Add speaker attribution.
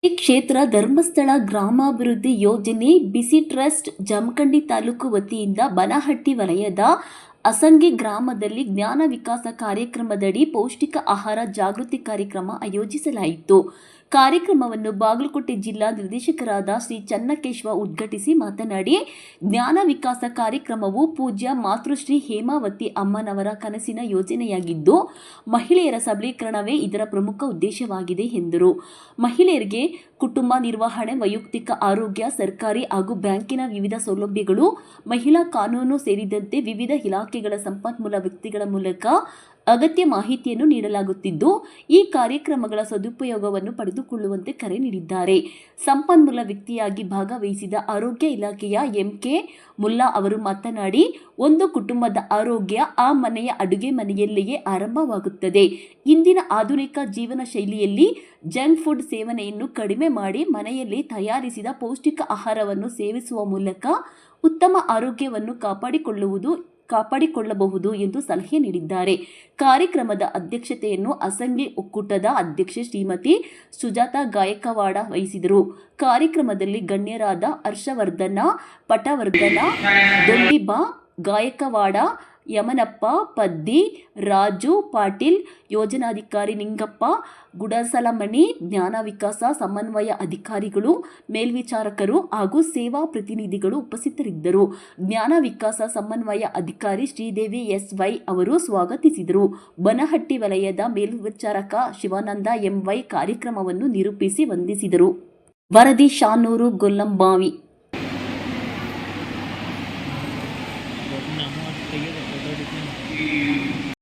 Speaker 1: ಈ ಕ್ಷೇತ್ರ ಧರ್ಮಸ್ಥಳ ಗ್ರಾಮಾಭಿವೃದ್ಧಿ ಯೋಜನೆ ಬಿಸಿ ಟ್ರಸ್ಟ್ ಜಮಖಂಡಿ ತಾಲೂಕು ವತಿಯಿಂದ ಬನಹಟ್ಟಿ ವಲಯದ ಅಸಂಗಿ ಗ್ರಾಮದಲ್ಲಿ ಜ್ಞಾನ ವಿಕಾಸ ಕಾರ್ಯಕ್ರಮದಡಿ ಪೌಷ್ಟಿಕ ಆಹಾರ ಜಾಗೃತಿ ಕಾರ್ಯಕ್ರಮ ಆಯೋಜಿಸಲಾಯಿತು. ಕಾರ್ಯಕ್ರಮವನ್ನು ಬಾಗಲಕೋಟೆ ಜಿಲ್ಲಾ ನಿರ್ದೇಶಕರಾದ ಶ್ರೀ ಚನ್ನಕೇಶವ ಉದ್ಘಾಟಿಸಿ ಮಾತನಾಡಿ, ಜ್ಞಾನ ವಿಕಾಸ ಕಾರ್ಯಕ್ರಮವು ಪೂಜ್ಯ ಮಾತೃಶ್ರೀ ಹೇಮಾವತಿ ಅಮ್ಮನವರ ಕನಸಿನ ಯೋಜನೆಯಾಗಿದ್ದು, ಮಹಿಳೆಯರ ಸಬಲೀಕರಣವೇ ಇದರ ಪ್ರಮುಖ ಉದ್ದೇಶವಾಗಿದೆ ಎಂದರು. ಮಹಿಳೆಯರಿಗೆ ಕುಟುಂಬ ನಿರ್ವಹಣೆ, ವೈಯಕ್ತಿಕ ಆರೋಗ್ಯ, ಸರ್ಕಾರಿ ಹಾಗೂ ಬ್ಯಾಂಕಿನ ವಿವಿಧ ಸೌಲಭ್ಯಗಳು, ಮಹಿಳಾ ಕಾನೂನು ಸೇರಿದಂತೆ ವಿವಿಧ ಇಲಾಖೆಗಳ ಸಂಪನ್ಮೂಲ ವ್ಯಕ್ತಿಗಳ ಮೂಲಕ ಅಗತ್ಯ ಮಾಹಿತಿಯನ್ನು ನೀಡಲಾಗುತ್ತಿದ್ದು, ಈ ಕಾರ್ಯಕ್ರಮಗಳ ಸದುಪಯೋಗವನ್ನು ಪಡೆದುಕೊಳ್ಳುವಂತೆ ಕರೆ ನೀಡಿದ್ದಾರೆ. ಸಂಪನ್ಮೂಲ ವ್ಯಕ್ತಿಯಾಗಿ ಭಾಗವಹಿಸಿದ ಆರೋಗ್ಯ ಇಲಾಖೆಯ ಎಂಕೆ ಮುಲ್ಲಾ ಅವರು ಮಾತನಾಡಿ, ಒಂದು ಕುಟುಂಬದ ಆರೋಗ್ಯ ಆ ಮನೆಯ ಅಡುಗೆ ಮನೆಯಲ್ಲಿಯೇ ಆರಂಭವಾಗುತ್ತದೆ. ಇಂದಿನ ಆಧುನಿಕ ಜೀವನ ಶೈಲಿಯಲ್ಲಿ ಜಂಕ್ ಫುಡ್ ಸೇವನೆಯನ್ನು ಕಡಿಮೆ ಮಾಡಿ ಮನೆಯಲ್ಲಿ ತಯಾರಿಸಿದ ಪೌಷ್ಟಿಕ ಆಹಾರವನ್ನು ಸೇವಿಸುವ ಮೂಲಕ ಉತ್ತಮ ಆರೋಗ್ಯವನ್ನು ಕಾಪಾಡಿಕೊಳ್ಳಬಹುದು ಎಂದು ಸಲಹೆ ನೀಡಿದ್ದಾರೆ. ಕಾರ್ಯಕ್ರಮದ ಅಧ್ಯಕ್ಷತೆಯನ್ನು ಅಸಂಗಿ ಒಕ್ಕೂಟದ ಅಧ್ಯಕ್ಷೆ ಶ್ರೀಮತಿ ಸುಜಾತ ಗಾಯಕವಾಡ ವಹಿಸಿದರು. ಕಾರ್ಯಕ್ರಮದಲ್ಲಿ ಗಣ್ಯರಾದ ಹರ್ಷವರ್ಧನ ಪಟವರ್ಧನ, ದೊಂಡಿಬಾ ಗಾಯಕವಾಡ, ಯಮನಪ್ಪ ಪದ್ದಿ, ರಾಜು ಪಾಟೀಲ್, ಯೋಜನಾಧಿಕಾರಿ ನಿಂಗಪ್ಪ ಗುಡಸಲಮಣಿ, ಜ್ಞಾನ ವಿಕಾಸ ಸಮನ್ವಯ ಅಧಿಕಾರಿಗಳು, ಮೇಲ್ವಿಚಾರಕರು ಹಾಗೂ ಸೇವಾ ಪ್ರತಿನಿಧಿಗಳು ಉಪಸ್ಥಿತರಿದ್ದರು. ಜ್ಞಾನ ವಿಕಾಸ ಸಮನ್ವಯ ಅಧಿಕಾರಿ ಶ್ರೀದೇವಿ ಎಸ್.ವೈ. ಅವರು ಸ್ವಾಗತಿಸಿದರು. ಬನಹಟ್ಟಿ ವಲಯದ ಮೇಲ್ವಿಚಾರಕ ಶಿವಾನಂದ ಎಂ.ವೈ. ಕಾರ್ಯಕ್ರಮವನ್ನು ನಿರೂಪಿಸಿ ವಂದಿಸಿದರು. ವರದಿ ಶಾನೂರು ಗೊಲ್ಲಂಬಾವಿ.
Speaker 2: Thank you.